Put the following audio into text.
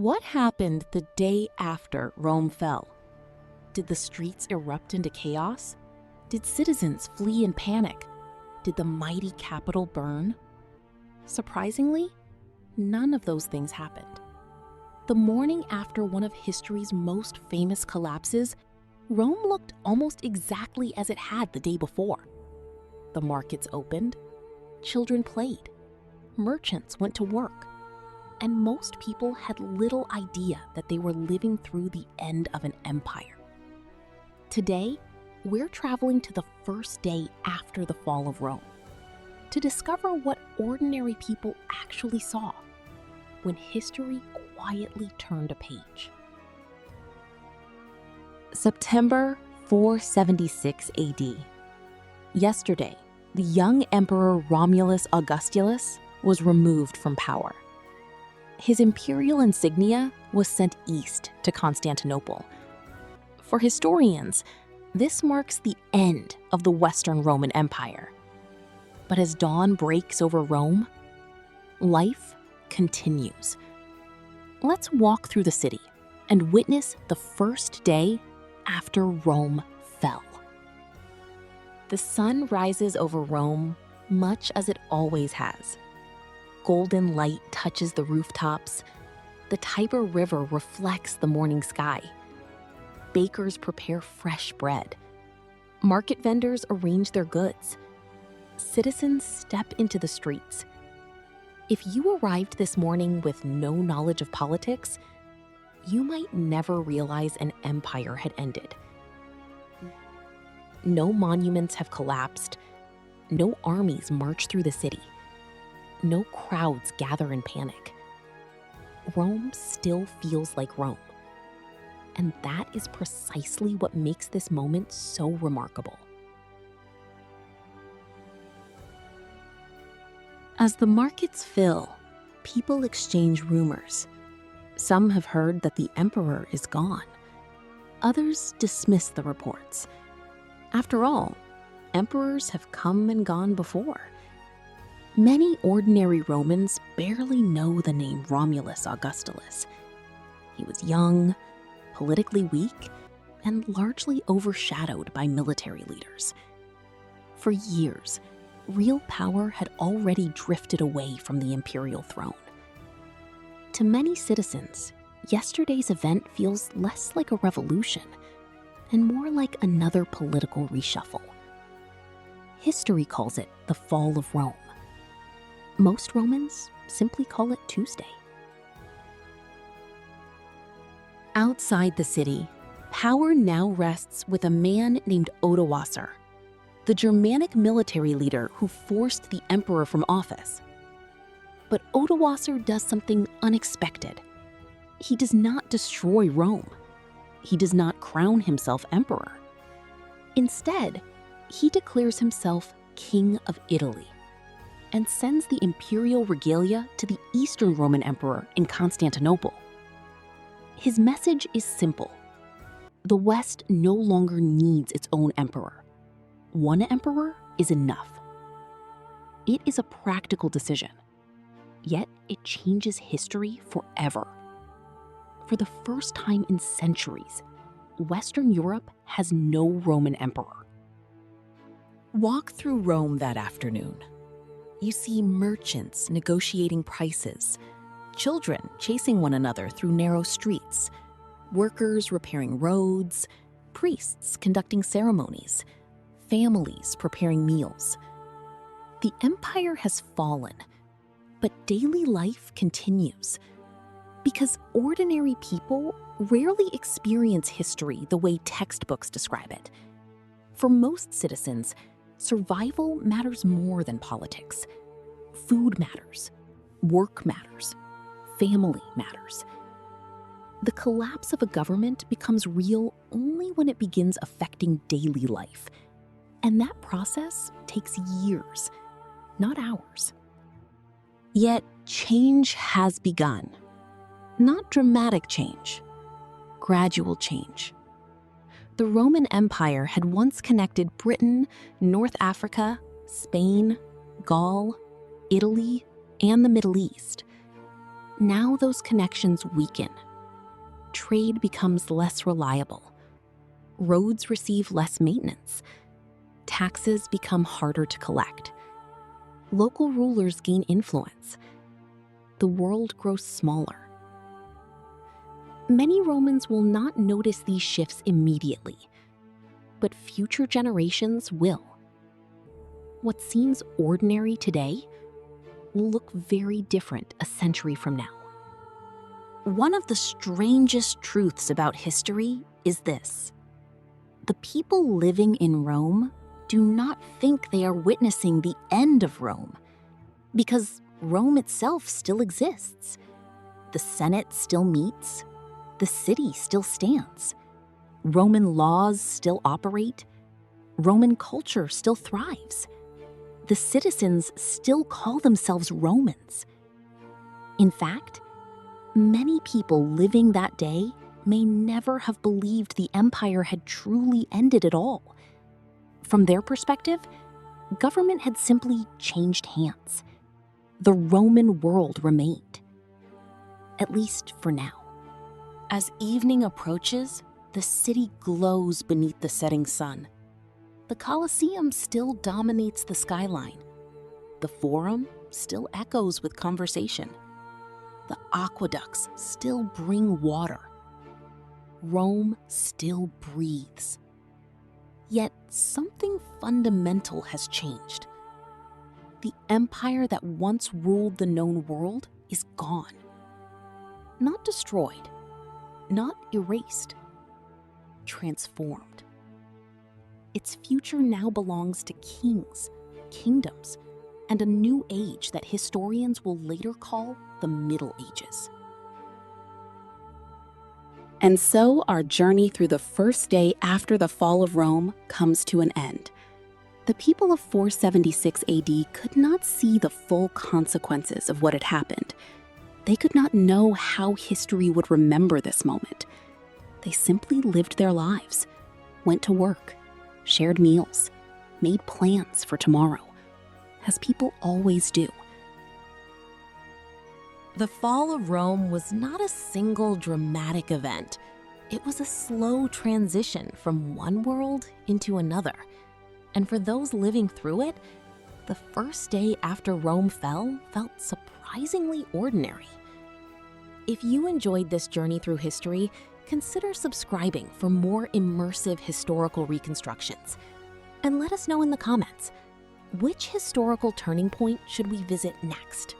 What happened the day after Rome fell? Did the streets erupt into chaos? Did citizens flee in panic? Did the mighty capital burn? Surprisingly, none of those things happened. The morning after one of history's most famous collapses, Rome looked almost exactly as it had the day before. The markets opened, children played, merchants went to work, and most people had little idea that they were living through the end of an empire. Today, we're traveling to the first day after the fall of Rome to discover what ordinary people actually saw when history quietly turned a page. September 476 AD. Yesterday, the young Emperor Romulus Augustulus was removed from power. His imperial insignia was sent east to Constantinople. For historians, this marks the end of the Western Roman Empire. But as dawn breaks over Rome, life continues. Let's walk through the city and witness the first day after Rome fell. The sun rises over Rome much as it always has. Golden light touches the rooftops. The Tiber River reflects the morning sky. Bakers prepare fresh bread. Market vendors arrange their goods. Citizens step into the streets. If you arrived this morning with no knowledge of politics, you might never realize an empire had ended. No monuments have collapsed. No armies march through the city. No crowds gather in panic. Rome still feels like Rome. And that is precisely what makes this moment so remarkable. As the markets fill, people exchange rumors. Some have heard that the emperor is gone. Others dismiss the reports. After all, emperors have come and gone before. Many ordinary Romans barely know the name Romulus Augustulus. He was young, politically weak, and largely overshadowed by military leaders. For years, real power had already drifted away from the imperial throne. To many citizens, yesterday's event feels less like a revolution and more like another political reshuffle. History calls it the fall of Rome. Most Romans simply call it Tuesday. Outside the city, power now rests with a man named Odoacer, the Germanic military leader who forced the emperor from office. But Odoacer does something unexpected. He does not destroy Rome. He does not crown himself emperor. Instead, he declares himself King of Italy and sends the imperial regalia to the Eastern Roman Emperor in Constantinople. His message is simple. The West no longer needs its own emperor. One emperor is enough. It is a practical decision, yet it changes history forever. For the first time in centuries, Western Europe has no Roman emperor. Walk through Rome that afternoon. You see merchants negotiating prices, children chasing one another through narrow streets, workers repairing roads, priests conducting ceremonies, families preparing meals. The empire has fallen, but daily life continues because ordinary people rarely experience history the way textbooks describe it. For most citizens, survival matters more than politics. Food matters, work matters, family matters. The collapse of a government becomes real only when it begins affecting daily life. And that process takes years, not hours. Yet change has begun. Not dramatic change, gradual change. The Roman Empire had once connected Britain, North Africa, Spain, Gaul, Italy, and the Middle East. Now those connections weaken. Trade becomes less reliable. Roads receive less maintenance. Taxes become harder to collect. Local rulers gain influence. The world grows smaller. Many Romans will not notice these shifts immediately, but future generations will. What seems ordinary today will look very different a century from now. One of the strangest truths about history is this: the people living in Rome do not think they are witnessing the end of Rome, because Rome itself still exists. The Senate still meets. The city still stands. Roman laws still operate. Roman culture still thrives. The citizens still call themselves Romans. In fact, many people living that day may never have believed the empire had truly ended at all. From their perspective, government had simply changed hands. The Roman world remained, at least for now. As evening approaches, the city glows beneath the setting sun. The Colosseum still dominates the skyline. The Forum still echoes with conversation. The aqueducts still bring water. Rome still breathes. Yet something fundamental has changed. The empire that once ruled the known world is gone. Not destroyed, not erased, transformed. Its future now belongs to kings, kingdoms, and a new age that historians will later call the Middle Ages. And so our journey through the first day after the fall of Rome comes to an end. The people of 476 AD could not see the full consequences of what had happened. They could not know how history would remember this moment. They simply lived their lives, went to work, shared meals, made plans for tomorrow, as people always do. The fall of Rome was not a single dramatic event. It was a slow transition from one world into another. And for those living through it, the first day after Rome fell felt surprisingly ordinary. If you enjoyed this journey through history, consider subscribing for more immersive historical reconstructions. And let us know in the comments, which historical turning point should we visit next?